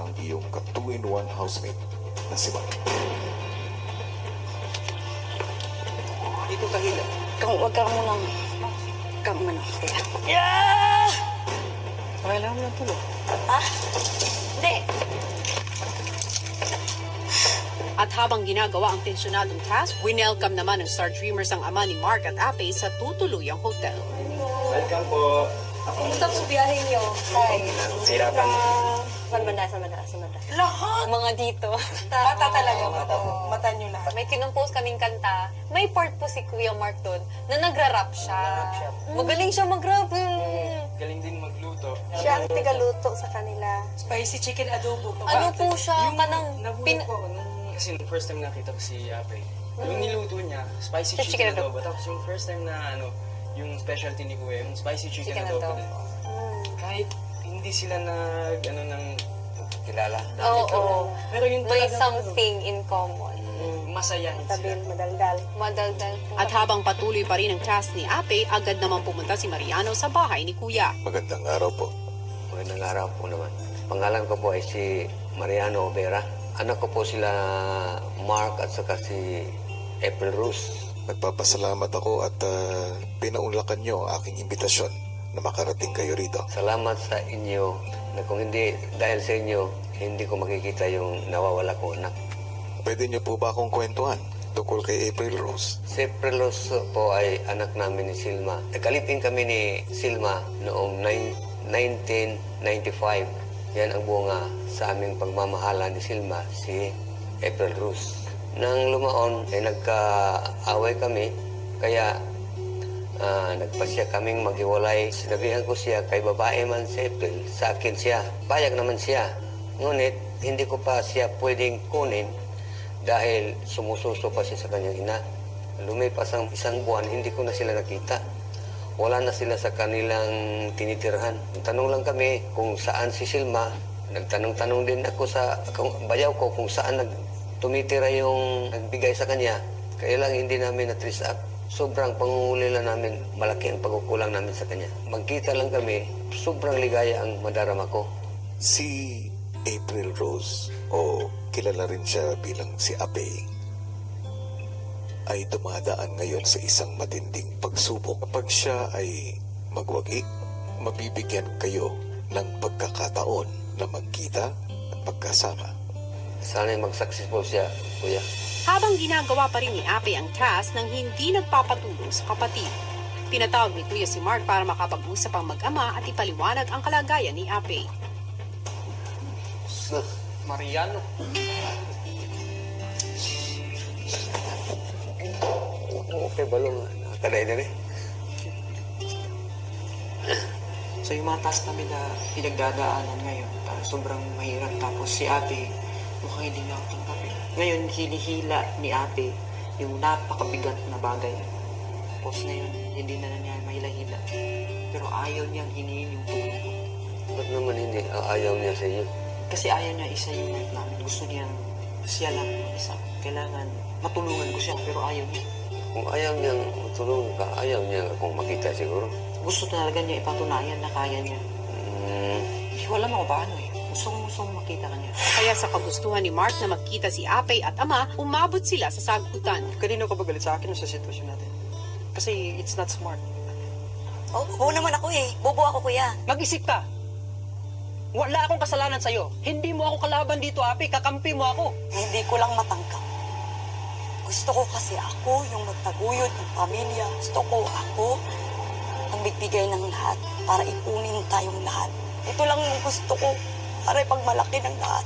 ang iyong ka-2-in-1 housemate na si Mark. Dito kahila. Huwag ka munang... Huwag ka munang... Kailangan mo ng tulong. Ha? Hindi. At habang ginagawa ang tensyonadong task, winelcome naman ng Star Dreamers ang ama ni Mark at Ape sa tutuluyang hotel. Welcome po. Kumusta po biyahe niyo? Hi. Sirapan. Saan banda? Lahat! Mga dito. Mata talaga, mata nyo lahat. May kinumpose kaming kanta. May part po si Kuya Mark doon na nagra-rap siya. Magaling siya mag-rap. Galing din magluto. Siya ang tigaluto sa kanila. Spicy chicken adobo. Ano po siya? Kanang... Nabuhay po ako kasi nung first time nakita ko si Ape. Yung niluto niya, spicy Chicken chicken adobo. adobo. Tapos yung first time na yung specialty ni Kuya, yung spicy chicken adobo din. Kahit hindi sila ng kilala. Oo. Pero yung May talagang something in common. masayahin Tabil, sila. madaldal. Madaldal po. At habang patuloy pa rin ang task ni Ape, agad naman pumunta si Mariano sa bahay ni Kuya. Magandang araw po. Magandang araw po naman. Pangalan ko po ay si Mariano Vera. Anak ko po sila Mark at saka si April Rose. Nagpapasalamat ako at pinaunlakan niyo ang aking imbitasyon na makarating kayo rito. Salamat sa inyo na kung hindi dahil sa inyo, hindi ko makikita yung nawawala ko anak. Pwede niyo po ba akong kwentuhan tungkol kay April Rose? Si April Rose po ay anak namin ni Silma. Nagkalipin kami ni Silma noong 1995. Yan ang bunga sa aming pagmamahala ni Silma, si April Rose. Nang lumaon ay nagkaaway kami, kaya nagpasya kaming maghiwalay. Sinabihan ko siya, kay babae man si April, sa akin siya. Payag naman siya. Ngunit, hindi ko pa siya pwedeng kunin dahil sumususo pa siya sa kanyang ina. Lumipas ang isang buwan, hindi ko na sila nakita. Wala na sila sa kanilang tinitirhan. Tanong lang kami kung saan si Silma. Nagtanong-tanong din ako sa bayaw ko kung saan tumitira yung nagbigay sa kanya. Kaya lang hindi namin na-trace up. Sobrang pangungulila namin, malaki ang pagkukulang namin sa kanya. Magkita lang kami, sobrang ligaya ang madarama ko. Si April Rose, o kilala rin siya bilang si Ape, ay dumadaan ngayon sa isang matinding pagsubok. Kapag siya ay magwagi, mabibigyan kayo ng pagkakataon na magkita at magkasama. Sana'y mag-successful siya, kuya. Habang ginagawa pa rin ni Ape ang task nang hindi nagpapatulong sa kapatid. Pinatawag ni Kuya si Mark para makapag-usap ang mag-ama at ipaliwanag ang kalagayan ni Ape. Mariano. Okay, balong. Nakakaday na rin. So yung mga task namin na pinagdadaanan ngayon, sobrang mahirap. Tapos si ate, mukhang hindi niya ako tanggapin. Ngayon, hinihila ni ate yung napakabigat na bagay. Tapos ngayon, hindi na niya mahila-hila. Pero ayaw niyang hinihin yung tulong ko. Ba't naman hindi ayaw niya sa iyo? Kasi ayaw niya isa yung life namin. Gusto niyang siya lang isa. Kailangan matulungan ko siya, pero ayaw niya. Kung ayaw niyang tulungan ka, ayaw niya akong makita siguro. Gusto talaga niya ipatunayan na kaya niya. Wala mo ba ano eh. Gustong makita ka niya. Kaya sa kagustuhan ni Mark na magkita si Ape at ama, umabot sila sa sagutan. Kanino ka ba galit sa akin o sa sitwasyon natin? Kasi it's not smart. Oh, bobo naman ako eh. Bobo ako, kuya. Mag-isip ka. Wala akong kasalanan sa'yo. Hindi mo ako kalaban dito, Api. Kakampi mo ako. Hindi ko lang matangkap. Gusto ko kasi ako yung magtaguyod ng pamilya. Gusto ko ako ang magbigay ng lahat para ipunin tayong lahat. Ito lang yung gusto ko para ipagmalaki ng lahat.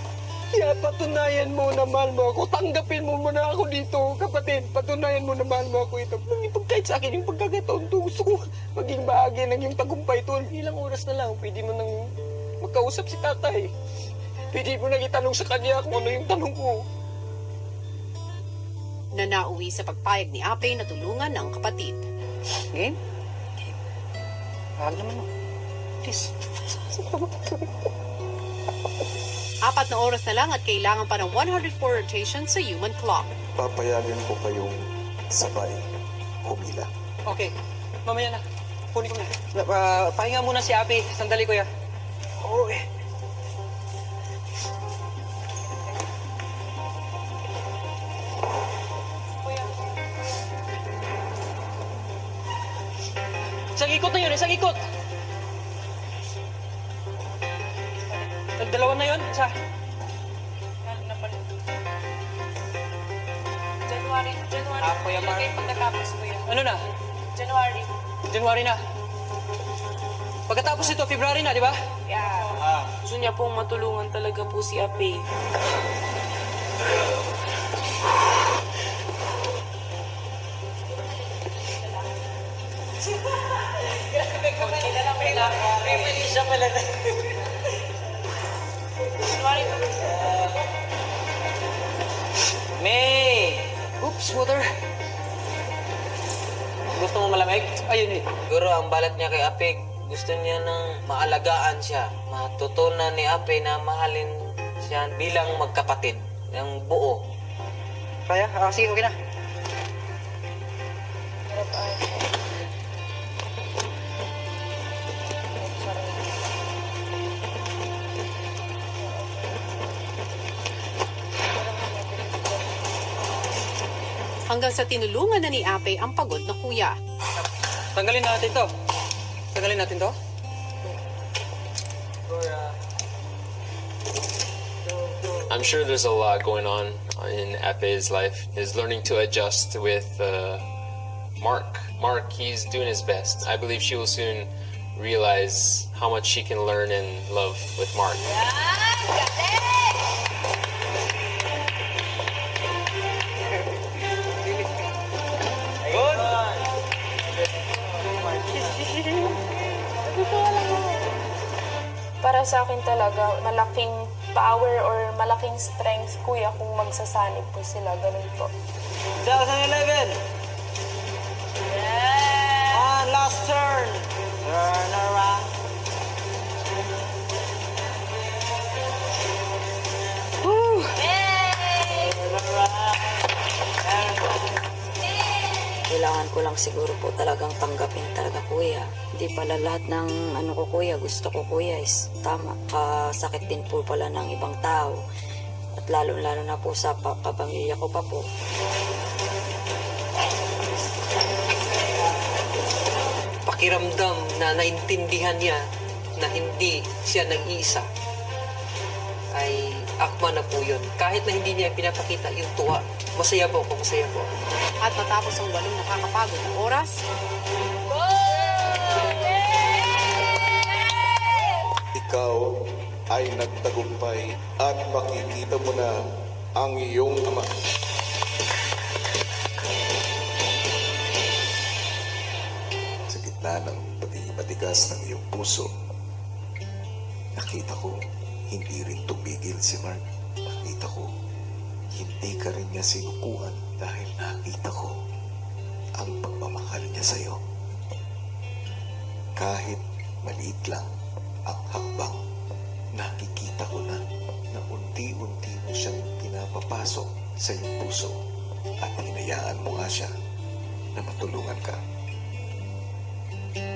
Kaya patunayan mo na mahal mo ako. Tanggapin mo muna ako dito, kapatid. Patunayan mo na mahal mo ako ito. Kahit sa akin yung pagkakataon to, gusto ko maging bahagi ng yung tagumpay to. Ilang oras na lang, pwede mo nang magkausap si tatay. Pwede mo nang itanong sa kanya kung ano yung tanong ko. Na nauwi sa pagpayag ni Ape na tulungan ng kapatid. Game? Wag naman mo. Please. 4 na oras na lang at kailangan pa ng 104 rotations sa human clock. Papayagan ko kayong sabay humila. Okay. Mamaya na. Kunin ko na. Pahinga muna si Api. Sandali, kuya. Okay. ikot na yun, isang ikot. Nagdalawa na yun, isa. January. Kuya Mark. Ilagay pagkatapos ko yan. Ano na? January. January na. Pagkatapos ito, February na, di ba? Yeah. Gusto niya pong matulungan talaga po si Ape. May! Oops, water. Gusto mo malamig? Ayun eh. Siguro ang balat niya kay Ape, gusto niya nang maalagaan siya. Matutunan ni Ape na mahalin siya bilang magkapatid ng buo. Kaya? Sige, okay na. Hanggang sa tinulungan na ni Ape ang pagod na kuya. Tanggalin natin to. Tanggalin natin to. I'm sure there's a lot going on in Ape's life. He's learning to adjust with Mark. Mark, he's doing his best. I believe she will soon realize how much she can learn and love with Mark. Para sa akin talaga, malaking power or malaking strength, kuya, kung magsasanib po sila. Ganun po. 2011. And last turn. Turn around. Woo! Kailangan ko lang siguro po talagang tanggapin talaga, kuya. Hindi pala lahat ng ano ko, kuya, gusto ko, kuya, is tama. Kasakit din po pala ng ibang tao. At lalo-lalo na po sa kapamilya ko pa po. Pakiramdam na naintindihan niya na hindi siya nag-iisa ay akma na po yun. Kahit na hindi niya pinapakita yung tuwa. Masaya po ako, masaya po ako. At matapos ang 8 nakakapagod na oras, Ikaw ay nagtagumpay at makikita mo na ang iyong ama. Sa gitna ng matigas ng iyong puso, nakita ko hindi rin tumigil si Mark. Nakita ko hindi ka rin niya sinukuan dahil nakita ko ang pagmamahal niya sa'yo. Kahit maliit lang ang hakbang, nakikita ko na unti-unti mo siyang pinapapasok sa iyong puso at hinayaan mo nga siya na matulungan ka.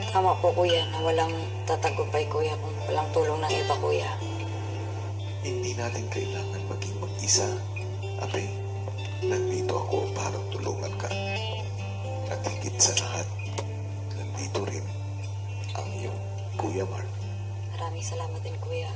Tama po, kuya, na walang tatagumpay, kuya, kung walang tulong ng iba, kuya. Hindi natin kailangan maging mag-isa. Ape, nandito ako para tulungan ka. At higit sa lahat, nandito rin ang iyong Kuya Mark. Maraming salamat din, kuya.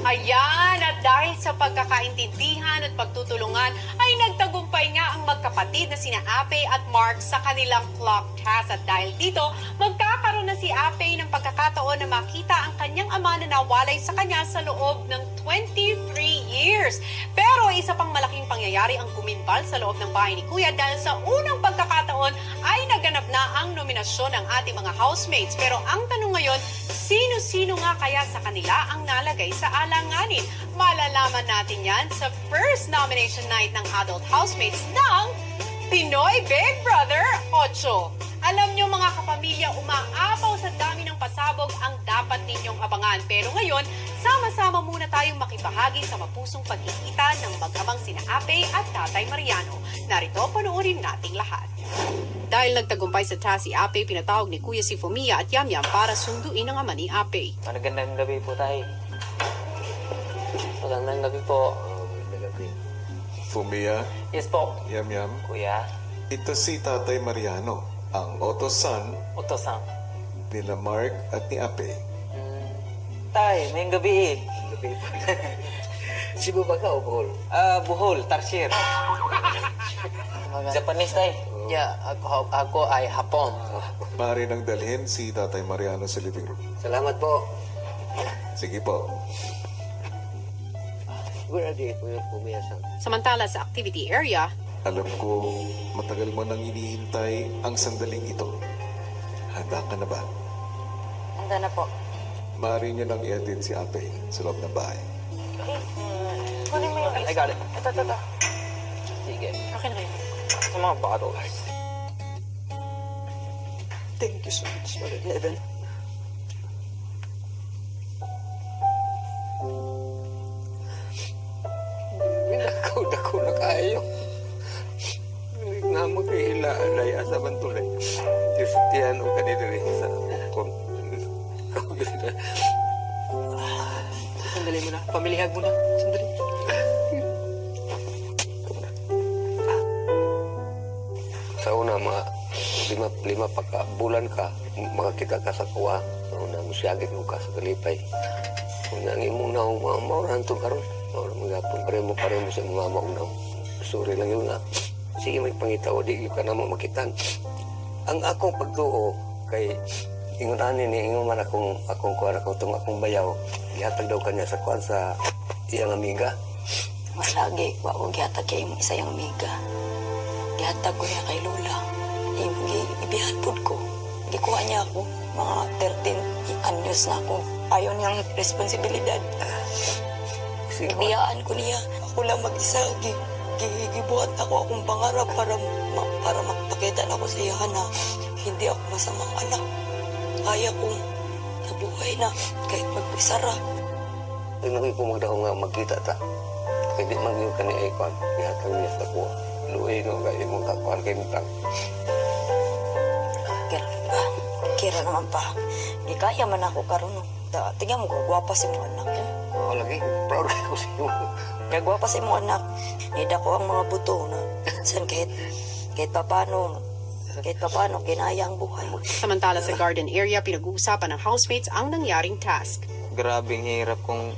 ayan, at dahil sa pagkakaintindihan at pagtutulungan ay nagtagumpay nga ang magkapatid na sina Ape at Mark sa kanilang clock task. At dahil dito, magkakaroon na si Ape ng pagkakataon na makita ang kanyang ama na nawalay sa kanya sa loob ng 23 years. Pero isa pang malaking pangyayari ang kumimbal sa loob ng bahay ni Kuya dahil sa unang pagkakataon ay naganap na ang nominasyon ng ating mga housemates. Pero ang tanong ngayon, sino-sino nga kaya sa kanila ang nalagay sa alanganin? Malalaman natin yan sa first nomination night ng adult housemates ng Pinoy Big Brother 8. Alam nyo mga kapamilya, umaapaw sa dami ng pasabog ang dapat ninyong abangan. Pero ngayon, sama-sama muna tayong makibahagi sa mapusong pagkikita ng mag-amang sina Ape at Tatay Mariano. Narito, panoorin nating lahat. Dahil nagtagumpay sa task si Ape, pinatawag ni Kuya si Fumia at Yamyam para sunduin ang ama ni Ape. Magandang gabi po tayo. Magandang gabi po. Fumia, Yes po, Yamyam, kuya. ito si Tatay Mariano. ang Oto-san Oto-san. nila Mark at ni Ape. Tay, ngayong gabi eh. Cebu ba ka o Bohol? Bohol, Tarsier. Japanese tay. Yeah, ako ay Hapon. Maaari nang dalhin si Tatay Mariano sa living room. Salamat po. Sige po. Where are the pumiyasan? Samantala sa activity area, Alam ko, matagal mo nang hinihintay ang sandaling ito. Handa ka na ba? Handa na po. Maaari niyo nang i-attend si Ape sa loob ng bahay. Kunin mo yung I got it. Ito. Sige. Akin na yun. Sa mga bottles. Thank you so much, Brother Leven. Dako na kayo. Nga mag-iilaan ay asa bantulay. Disitihan o kanina rin sa bukong. Sandali mo na. Pamilihag mo na. Sandali. Sa una, mga lima pa ka, bulan ka, makakita ka sa kuwa. Sa una, musyagit mo ka sa kalipay. Kung nang imong naong mga maurahan itong karoon, maurahan mo gapon, paremo sa mga maunang. Sorry lang yun nga. Sige, may pangitaw, di ka na makitan. Ang akong pagtuo, kay ingunanin ni ingon man akong kuwan, akong bayaw, ihatag daw kanya sa kuwan sa iyang amiga. Malagi, wa ko gihatag kay imong isa yung amiga. Gihatag ko niya kay Lola. Ibihatod ko. Gikuha niya ako. Mga 13 anyos na ako. Ayaw niyang responsibilidad. Biyaan ko niya. Ako lang mag-isa. Gibuhat ako akong pangarap para magpakita na ako sa iya na hindi ako masamang anak. Kaya kong nabuhay na kahit magpisara. Ay nakipumagdaw nga magkita ta. Kaya di mag-iw ka ni Aikon. Ihatag niya sa kuwa. Luay no kaya mong kakuan kay Mutang. Kira naman pa. Di kaya man ako karon. Tingnan mo ko, gwapa si mo anak. Oo lagi. Proud ako sa iyo. Kaya gwapa si mo anak. Nida ko ang mga buto na san kahit papano kinaya ang buhay. samantala sa garden area, pinag-uusapan ng housemates ang nangyaring task. Grabing hirap kung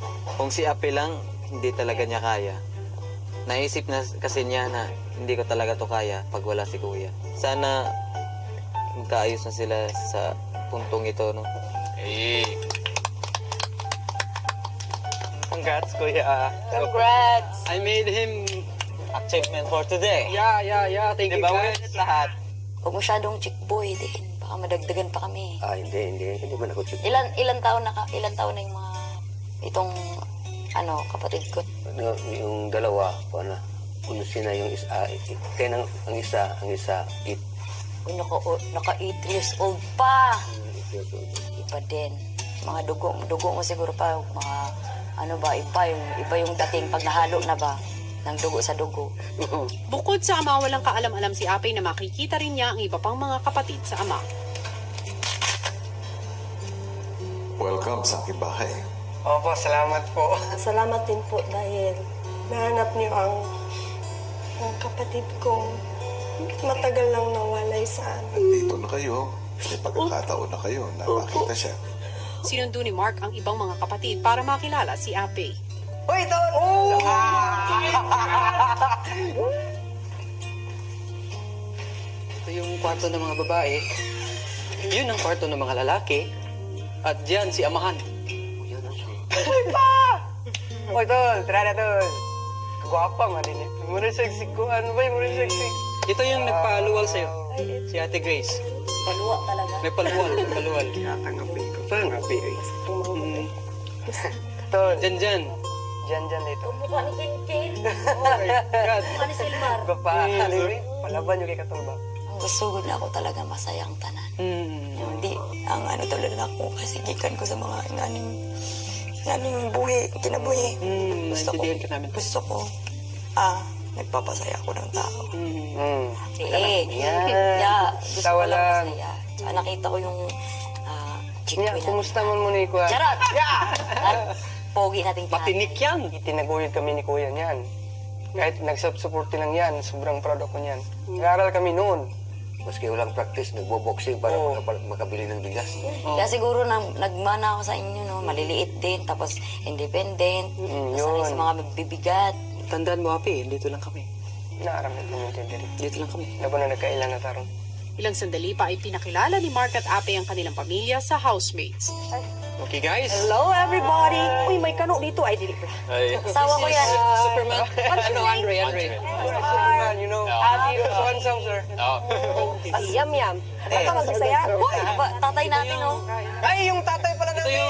si Ape lang, hindi talaga niya kaya. Naisip na kasi niya na hindi ko talaga to kaya pag wala si Kuya. Sana magkaayos na sila sa puntong ito, no? Hey. Congrats, Kuya. Congrats! I made him achievement for today. Yeah. Thank you, guys. Lahat. Huwag masyadong chick boy din. Baka madagdagan pa kami. Hindi man ako chute. Ilan taon na yung mga itong kapatid ko. Ano, yung dalawa, ano, sina yung isa, kaya ang isa, it. Naka 8 years old pa. Iba din. Mga dugo mo siguro pa. Mga iba yung dating pag nahalo na ba ng dugo sa dugo. Bukod sa ama, walang kaalam-alam si Ape na makikita rin niya ang iba pang mga kapatid sa ama. Welcome sa aking bahay. Opo, salamat po. Salamat din po dahil nahanap niyo ang kapatid kong matagal lang nawalay sa amin. Nandito na kayo. May pagkakataon na kayo na makita siya. Sinundo ni Mark ang ibang mga kapatid para makilala si Ape. Uy, ito! Ito yung kwarto ng mga babae. Yun ang kwarto ng mga lalaki. At diyan si Amahan. Uy, tol! Tara na, tol! Gwapa, marinig. Muna sexy ko. Ano ba yung muna sexy? Ito yung nagpaluwal sa'yo. Si Ate Grace. Paluwa talaga. May paluwal. Tanggapin ko. Tanggapin eh. Tol, Diyan. dyan dito. Mukha ni Kinkin. God. Mukha ni Silmar. Gwapa, palaban yung kay Katulba. Ang gusto na ako talaga masayang tanan. Hindi, ang tulad na ako kasi gikan ko sa mga nganing buhi, kinabuhi. Naintindihan ka namin. Gusto ko, nagpapasaya ako ng tao. Gusto ko lang masaya. Tsaka nakita ko yung chick Nya, na. kumusta mo ni Kuya? Charot! Pogi nating Patinik yan. Itinaguyod kami ni Kuya niyan. Kahit nag-support lang yan, sobrang proud ako niyan. Nag-aaral kami noon. Maski walang practice, nagbo-boxing para makabili ng bigas. Kaya siguro nagmana ako sa inyo, no? Maliliit din, tapos independent, nasanay sa mga bibigat. Tandaan mo, Api, dito lang kami. Naaramit mo yung diri. Dito lang kami. Labo na nagkailan na tarong. Ilang sandali pa ay pinakilala ni Mark at Ape ang kanilang pamilya sa housemates. Okay, guys. Hello, everybody! Uy, may kano dito. Ay, dili pa. Asawa ko yan. Superman. Ano, Andre. Superman, you know. Adi, handsome, sir. Yam-yam. Baka masasaya. Uy, tatay natin, no? Ay, yung tatay pala natin.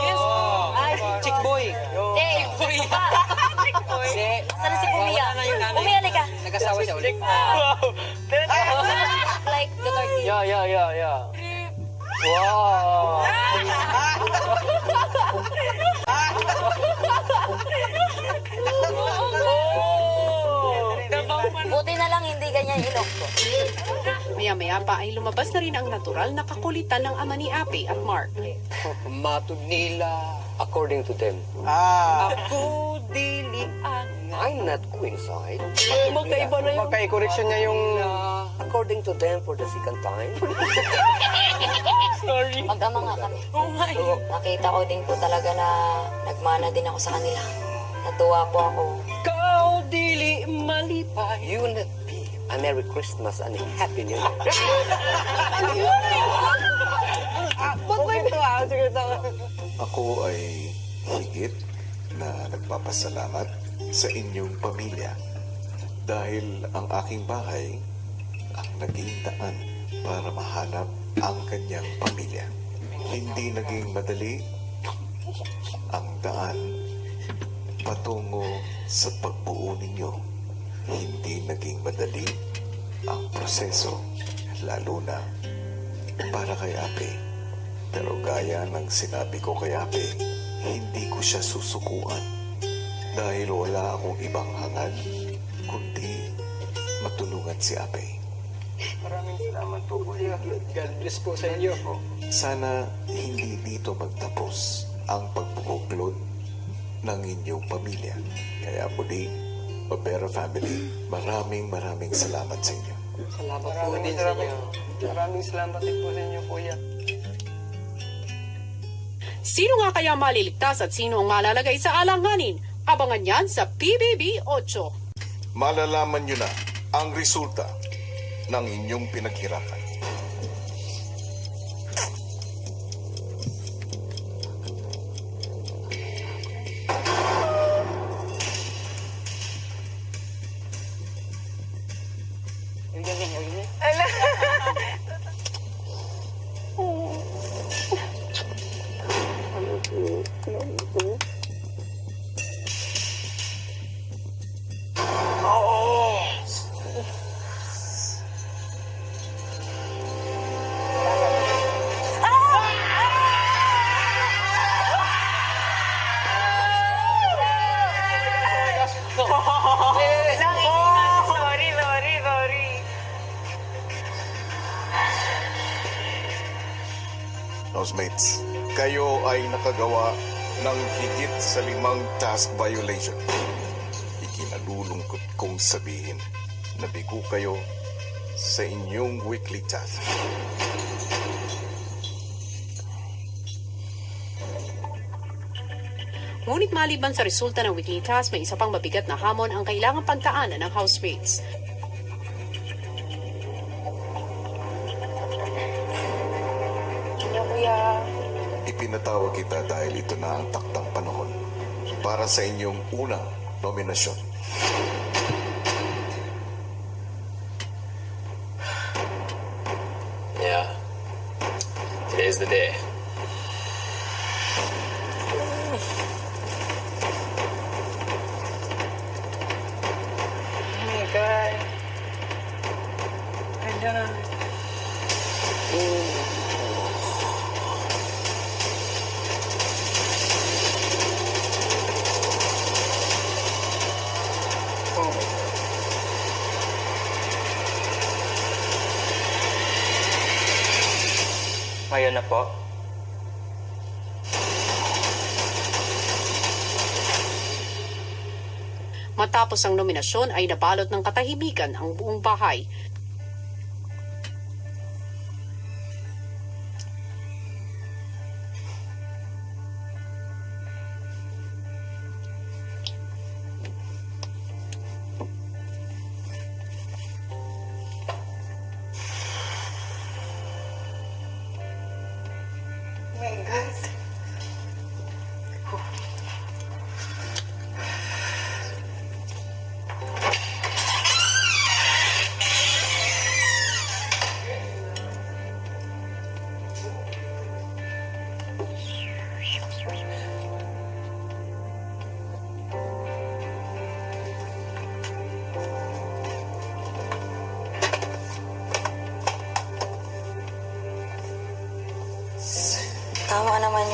Ay, chick boy. Eh, pa. Sana si Pumia? Pumia, halika. Nag-asawa siya ulit. Like the turkey. Yeah. Wow. Buti na lang hindi ganyan ilong ko. Maya-maya pa ay lumabas na rin ang natural na kakulitan ng ama ni Ape at Mark. Matud nila, according to them. Ako dili ang... I'm not coincide. Magkaiba na yun. Magkai-correction niya yung... According to them for the second time. Mag-ama nga kami. Nakita ko din po talaga na nagmana din ako sa kanila. Natuwa po ako. Kau dili malipay. You will not be a Merry Christmas and a Happy New Year. Ako ay higit na nagpapasalamat sa inyong pamilya dahil ang aking bahay ang naging daan para mahanap ang kanyang pamilya. Hindi naging madali ang daan patungo sa pagbuo ninyo. Hindi naging madali ang proseso, lalo na para kay Ape. Pero gaya ng sinabi ko kay Ape, hindi ko siya susukuan dahil wala akong ibang hangad kundi matulungan si Ape. Maraming salamat po, Kuya. God bless po sa inyo. Sana hindi dito magtapos ang pagbubuklod ng inyong pamilya. Kaya muli, Pabera family, maraming salamat sa inyo. Salamat po din sa inyo. Maraming salamat din po sa inyo, Kuya. Sino nga kaya maliligtas at sino ang malalagay sa alanganin? Abangan yan sa PBB 8. Malalaman nyo na ang resulta ng inyong pinaghirapan. Housemates, kayo ay nakagawa ng higit sa 5 task violation. Ikinalulungkot kong sabihin na bigo kayo sa inyong weekly task. Ngunit maliban sa resulta ng weekly task, may isa pang mabigat na hamon ang kailangang pagdaanan ng housemates. Ipinatawag kita dahil ito na ang taktang panahon para sa inyong unang nominasyon. Yeah. Today's the day. Oh my God. Ganda. Ngayon na po. Matapos ang nominasyon ay nabalot ng katahimikan ang buong bahay.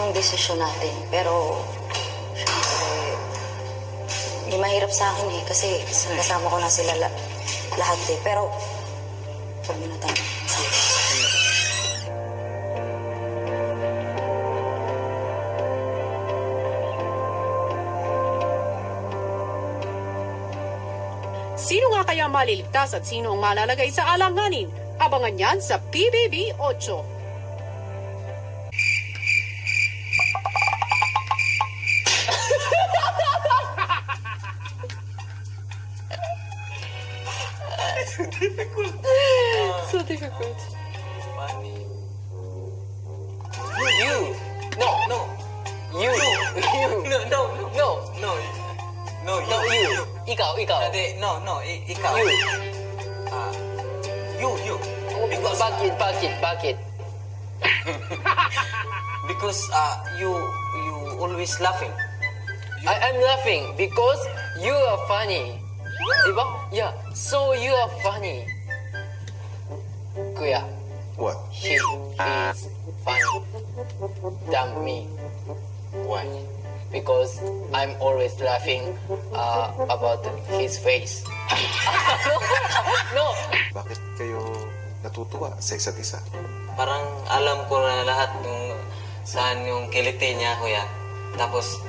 yung desisyon natin. Pero, syempre, hindi mahirap sa akin eh. Kasi kasama ko na sila lahat eh. Pero, huwag mo na tayo. Sino nga kaya maliligtas at sino ang malalagay sa alanganin? Abangan yan sa PBB 8. So difficult. Funny. You. No, no. You. You. No, no, no. No. No, you. Ikaw. No, ikaw. You. You. Because, bakit? Because you always laughing. I'm laughing because you are funny. Diba? Yeah. So you are funny. Kuya, What? he is funny than me. Why? Because I'm always laughing about his face. No. Bakit kayo natutuwa sa isa't isa? Parang alam ko na lahat ng saan yung kiliti niya, kuya. Tapos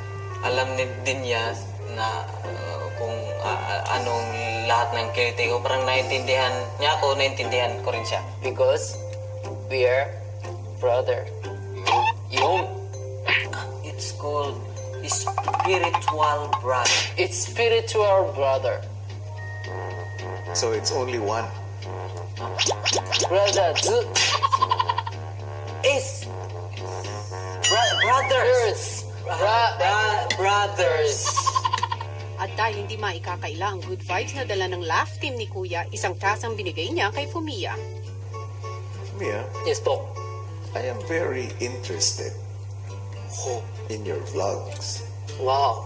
alam din niya na kung anong lahat ng kiliti ko. Parang naintindihan niya ako, naintindihan ko rin siya. Because we are brother. Yung it's called spiritual brother. It's spiritual brother. So it's only one. Brother is brothers. Brothers. At dahil hindi maikakaila ang good vibes na dala ng laugh team ni Kuya, isang task ang binigay niya kay Fumia. Mia, Yes po. I am very interested in your vlogs. Wow.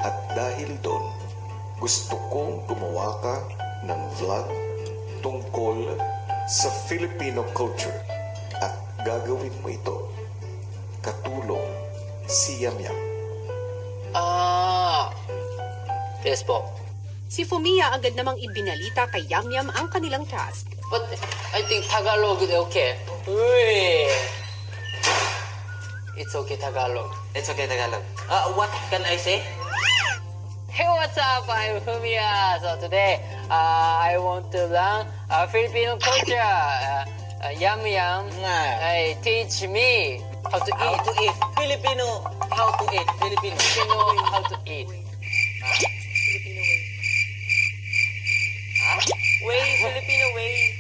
At dahil doon, gusto kong gumawa ka ng vlog tungkol sa Filipino culture. At gagawin mo ito katulong si Yamyam. Yes po. Si Fumia agad namang ibinalita kay Yamyam ang kanilang task. But I think Tagalog is okay. Uy. It's okay Tagalog. It's okay Tagalog. What can I say? Hey, what's up? I'm Fumia. So today, I want to learn Filipino culture. Yum Yum. Teach me how to eat. Filipino how to eat. Filipino how to eat. Filipino way.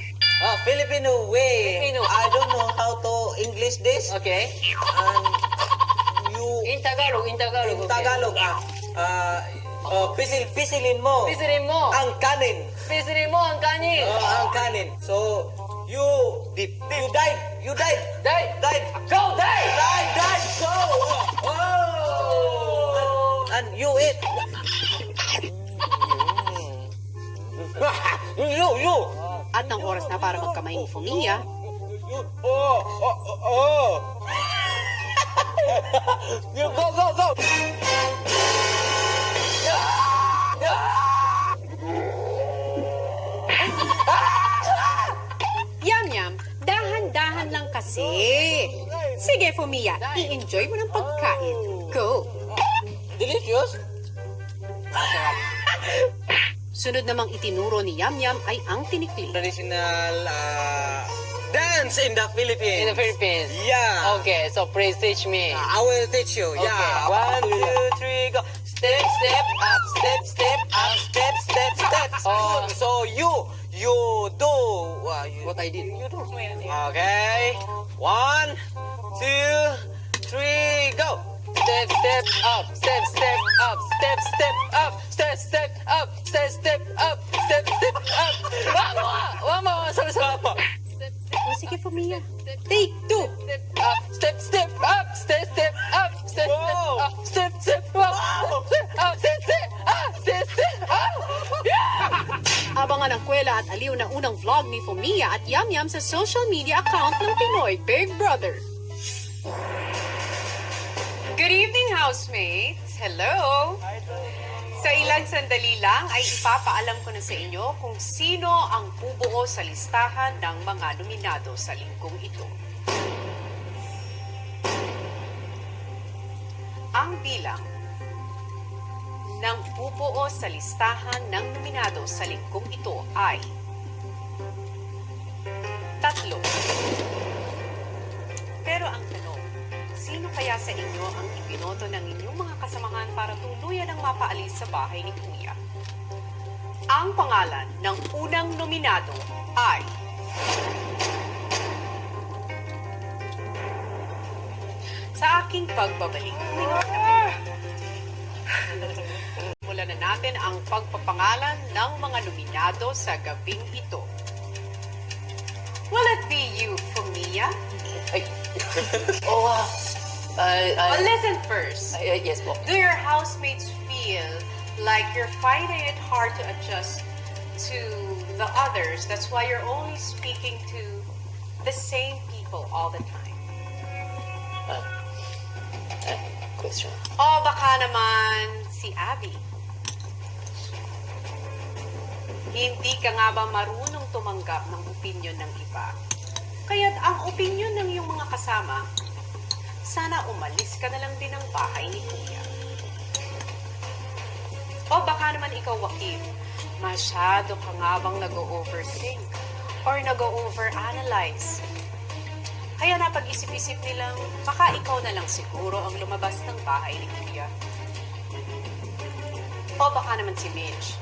Filipino way. I don't know how to English this. Okay. You in Tagalog. In Tagalog. Pisilin mo. Ang kanin. Ang kanin. So you died. Go. And you eat. You. At ang oras na para magkamay ni Fumia, You go. Yamyam, dahan-dahan lang kasi. Sige Fumia, i-enjoy mo ng pagkain. Go! Delicious. Sunod namang itinuro ni Yamyam ay ang tinikli. Traditional dance in the Philippines. In the Philippines. Yeah. Okay, so please teach me. I will teach you. Okay. Yeah. 1, 2, 3, go. Step up, step up, step. Oh, so you do what I did. You do. Okay. 1, 2, 3, go. Step up, step up. One more. Sorry. O sige Fumia, take 2. Step up. Abangan ang kwela at aliw na unang vlog ni Fumia at Yamyam sa social media account ng Pinoy Big Brother. Good evening, housemates! Hello! Sa ilang sandali lang ay ipapaalam ko na sa inyo kung sino ang bubuo sa listahan ng mga nominado sa linggong ito. Ang bilang ng bubuo sa listahan ng nominado sa linggong ito ay 3. Pero ang tanong, sino kaya sa inyo ang ibinoto ng inyong mga kasamahan para tuluyan ang mapaalis sa bahay ni Kuya? Ang pangalan ng unang nominado ay sa aking pagbabalik. Simulan na natin ang pagpapangalan ng mga nominado sa gabing ito. Will it be you, Fumia? Listen first. Yes po. Do your housemates feel like you're finding it hard to adjust to the others? That's why you're only speaking to the same people all the time. Question. O baka naman si Abby. Hindi ka nga ba marunong tumanggap ng opinyon ng iba? Kaya't ang opinyon ng iyong mga kasama, sana umalis ka na lang din ng bahay ni Kuya. O baka naman ikaw, Joaquin, masyado ka nga bang nag-overthink or nag-overanalyze? Kaya napag-isip-isip nilang baka ikaw na lang siguro ang lumabas ng bahay ni Kuya. O baka naman si Mitch.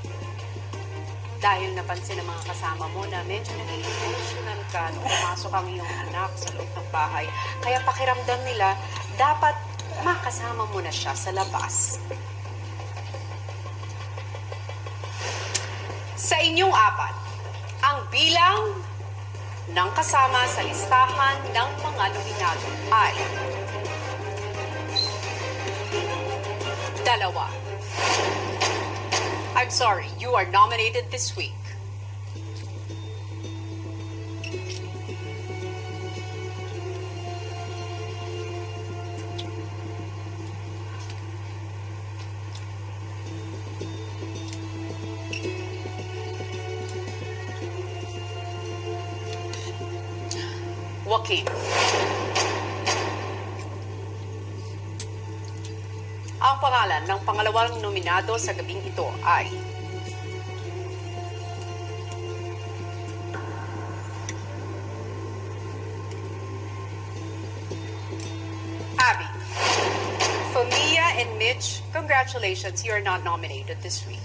Dahil napansin ng mga kasama mo na medyo naging emotional ka nung pumasok ang iyong anak sa loob ng bahay. Kaya pakiramdam nila, dapat makasama mo na siya sa labas. Sa inyong apat, ang bilang ng kasama sa listahan ng mga nominado ay 2. I'm sorry, you are nominated this week. Joaquin. Ang pangalan ng pangalawang nominado sa gabing ito ay Abby. Fumia and Mitch, congratulations, you are not nominated this week.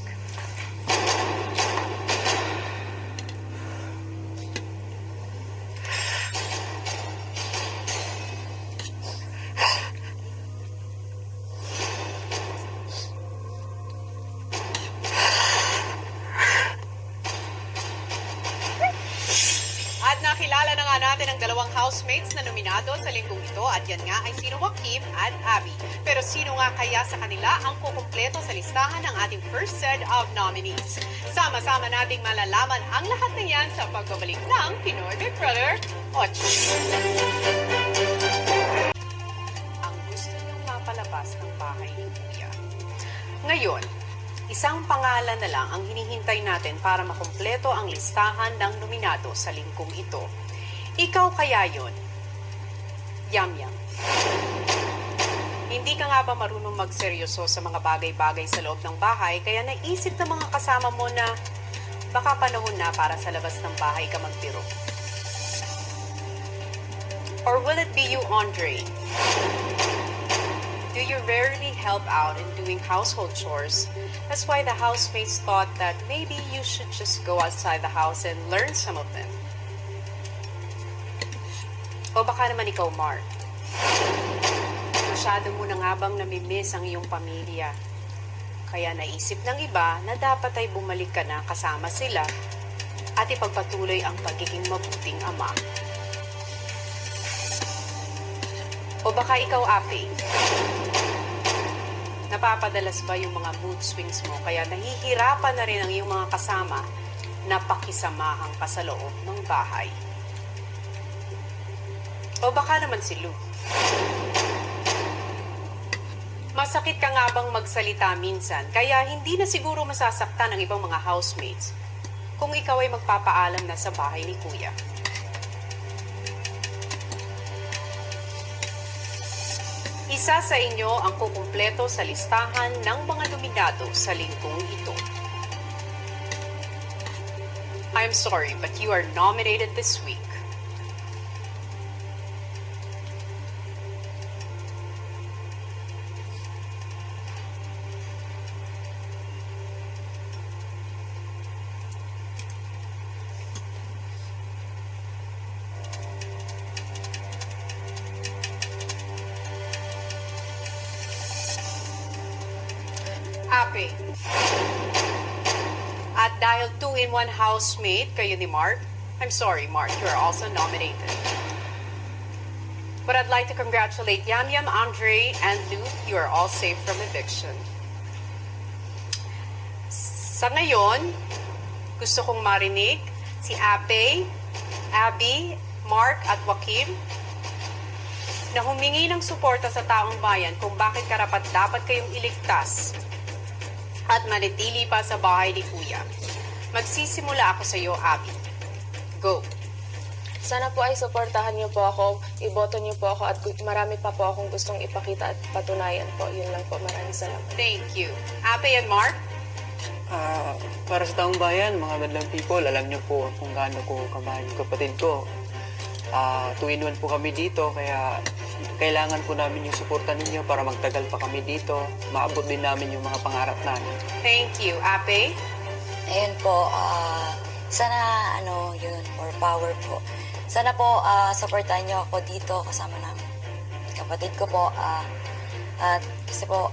At nakilala na nga natin ang dalawang housemates na nominado sa linggong ito at yan nga ay sino Joaquin at Abby. Pero sino nga kaya sa kanila ang kukumpleto sa listahan ng ating first set of nominees? Sama-sama nating malalaman ang lahat ng yan sa pagbabalik ng Pinoy Big Brother 8. Ang gusto niyong mapalabas ng bahay ni Kuya. Ngayon, isang pangalan na lang ang hinihintay natin para makumpleto ang listahan ng nominado sa linggong ito. Ikaw kaya yon? Yam-Yam. Hindi ka nga ba marunong magseryoso sa mga bagay-bagay sa loob ng bahay kaya naisip ng mga kasama mo na baka panahon na para sa labas ng bahay ka magbiro? Or will it be you, Andre? Do you rarely help out in doing household chores? That's why the housemates thought that maybe you should just go outside the house and learn some of them. O baka naman ikaw, Mark. Masyado mo na nga bang namimiss ang iyong pamilya? Kaya naisip ng iba na dapat ay bumalik ka na kasama sila at ipagpatuloy ang pagiging mabuting ama. O baka ikaw, Ape. Napapadalas ba yung mga mood swings mo kaya nahihirapan na rin ang iyong mga kasama na pakisamahan ka sa loob ng bahay? O baka naman si Luke. Masakit ka nga bang magsalita minsan, kaya hindi na siguro masasaktan ng ibang mga housemates kung ikaw ay magpapaalam na sa bahay ni Kuya. Isa sa inyo ang kukumpleto sa listahan ng mga nominado sa linggong ito. I'm sorry, but you are nominated this week. Ape. At dahil 2-in-1 housemate kayo ni Mark, I'm sorry, Mark, you are also nominated. But I'd like to congratulate Yam Yam, Andre, and Luke. You are all safe from eviction. Sa ngayon, gusto kong marinig si Ape, Abby, Mark at Joaquim na humingi ng suporta sa taong bayan kung bakit karapat-dapat kayong iligtas at manatili pa sa bahay ni Kuya. Magsisimula ako sa iyo, Abby. Go. Sana po ay suportahan niyo po ako, iboto niyo po ako at marami pa po akong gustong ipakita at patunayan po. Yun lang po. Maraming salamat. Thank you. Ape and Mark? Para sa taong bayan, mga madlang people, alam niyo po kung gaano ko kamahal yung kapatid ko. 2-in-1 po kami dito, kaya kailangan po namin yung suporta ninyo para magtagal pa kami dito. Maabot din namin yung mga pangarap namin. Thank you. Ape? Ayun po, sana yun, more power po. Sana po, supportan niyo ako dito kasama ng kapatid ko po. At kasi po,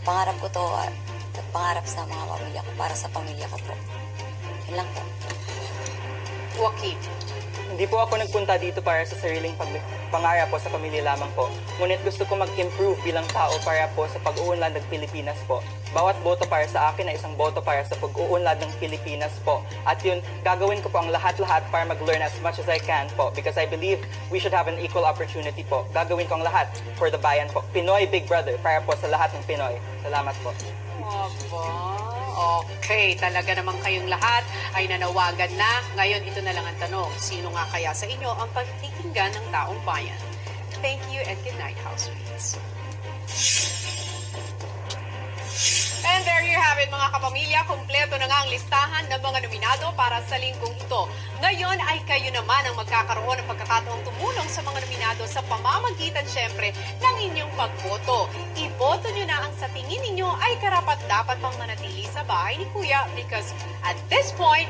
pangarap ko to at pangarap sa mga pamilya ko, para sa pamilya ko po. Yun lang po. Joaquim? Hindi po ako nagpunta dito para sa sariling pangarap po sa pamilya lamang po. Ngunit gusto ko mag-improve bilang tao para po sa pag-uunlad ng Pilipinas po. Bawat boto para sa akin ay isang boto para sa pag-uunlad ng Pilipinas po. At yun, gagawin ko po ang lahat-lahat para mag-learn as much as I can po. Because I believe we should have an equal opportunity po. Gagawin ko ang lahat for the bayan po. Pinoy Big Brother para po sa lahat ng Pinoy. Salamat po. Okay, talaga naman kayong lahat ay nanawagan na. Ngayon, ito na lang ang tanong. Sino nga kaya sa inyo ang pagkikinggan ng taong bayan? Thank you and good night, housemates. And there you have it, mga kapamilya. Kumpleto na nga ang listahan ng mga nominado para sa linggong ito. Ngayon ay kayo naman ang magkakaroon ng pagkakataong tumulong sa mga nominado sa pamamagitan, syempre, ng inyong pagboto. Iboto nyo na ang sa tingin ninyo ay karapat-dapat pang manatili sa bahay ni Kuya because at this point,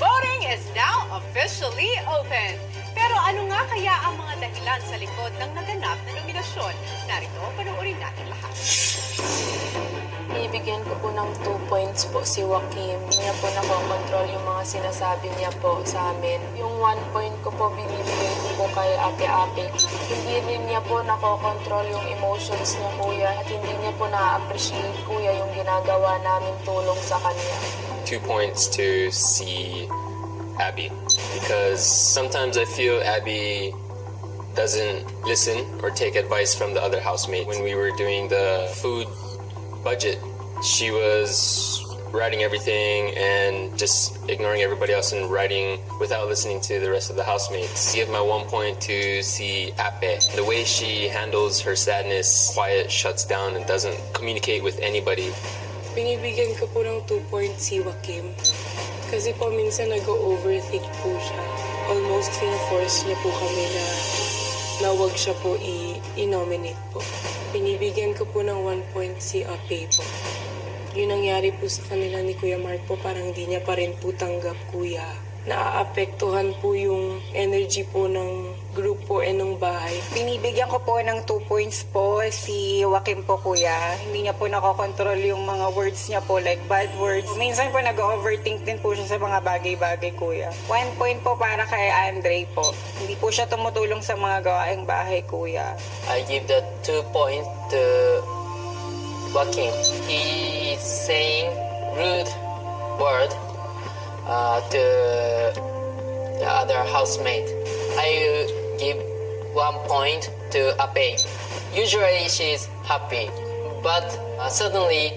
voting is now officially open. Pero ano nga kaya ang mga dahilan sa likod ng naganap na nominasyon? Narito, panoorin natin lahat. Ibigyan ko po ng 2 points po si Joaquim. Hindi niya po nakokontrol yung mga sinasabi niya po sa amin. Yung 1 point ko po binibigay ko po kay Ate-Ate. Hindi rin niya po nakokontrol yung emotions niya, Kuya. At hindi niya po na-appreciate, Kuya, yung ginagawa namin tulong sa kanya. 2 points to see Abby. Because sometimes I feel Abby doesn't listen or take advice from the other housemates. When we were doing the food budget, she was writing everything and just ignoring everybody else and writing without listening to the rest of the housemates. Give my 1 point to si Ape. The way she handles her sadness, quiet, shuts down, and doesn't communicate with anybody. Binibigyan ko po ng 2 points si Joaquim. Kasi po minsan nag-overthink po siya. Almost fina-force niya po kami na wag siya po i-nominate po. Binibigyan ko po ng 1 point si Ape po. Yung nangyari po sa kanila ni Kuya Mark po, parang hindi niya pa rin po tanggap, Kuya. Naaapektuhan po yung energy po ng grupo e ng bahay. Binibigyan ko po ng 2 points po si Joaquim po, Kuya. Hindi niya po nakokontrol yung mga words niya po, like bad words. Minsan po nag-overthink din po siya sa mga bagay-bagay, Kuya. 1 point po para kay Andre po. Hindi po siya tumutulong sa mga gawaing bahay, Kuya. I give the 2 points to Joaquim. He is saying rude word to the other housemate. I give 1 point to Ape. Usually she's happy, but suddenly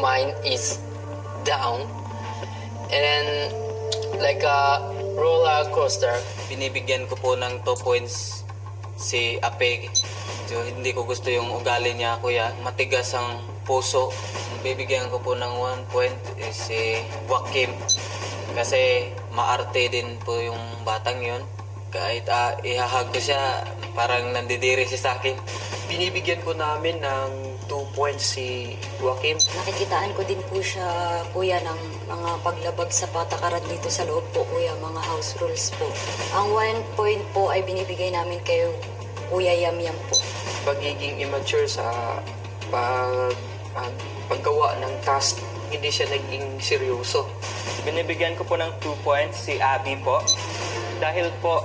mine is down, and then like a roller coaster. Binibigyan ko po ng 2 points si Ape. So, hindi ko gusto yung ugali niya, kuya. Matigas ang puso. Bibigyan ko po ng 1 point is si Joaquim. Kasi maarte din po yung batang yon. Kahit ihahag ko siya, parang nandidiri siya sa akin. Binibigyan po namin ng 2 points si Joaquim. Nakikitaan ko din po siya, kuya, ng mga paglabag sa patakaran dito sa loob po, kuya, mga house rules po. Ang 1 point po ay binibigay namin kay Kuya Yamyam po. Pagiging immature sa paggawa ng task, hindi siya naging seryoso. Binibigyan ko po ng 2 points si Abby po. Dahil po,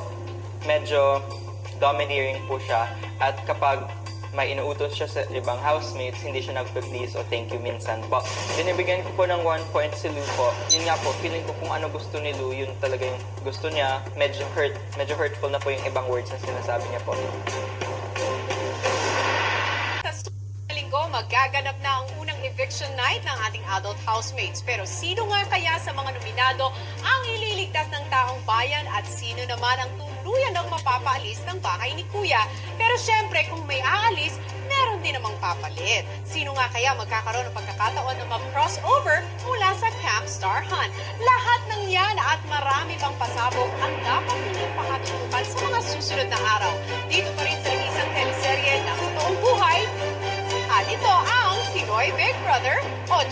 medyo domineering po siya. At kapag may inuutos siya sa ibang housemates, hindi siya nagpag-please o thank you minsan po. Binibigyan ko po ng 1 point si Lou po. Yun nga po, feeling ko kung ano gusto ni Lou, yun talaga yung gusto niya. Medyo hurtful na po yung ibang words na sinasabi niya po. Sa linggo, magaganap na ang unang eviction night ng ating adult housemates. Pero sino nga kaya sa mga nominado ang ililigtas ng taong bayan at sino naman ang tuluyan ng mapapaalis ng bahay ni Kuya? Pero syempre, kung may aalis, meron din namang papalit. Sino nga kaya magkakaroon ng pagkakataon na mag-crossover mula sa Camp Star Hunt? Lahat ng yan at marami pang pasabog ang dapat ninyong pakatutukan sa mga susunod na araw. Dito pa rin sa isang teleserye ng totoong buhay. At ito ang Pinoy Big Brother 8.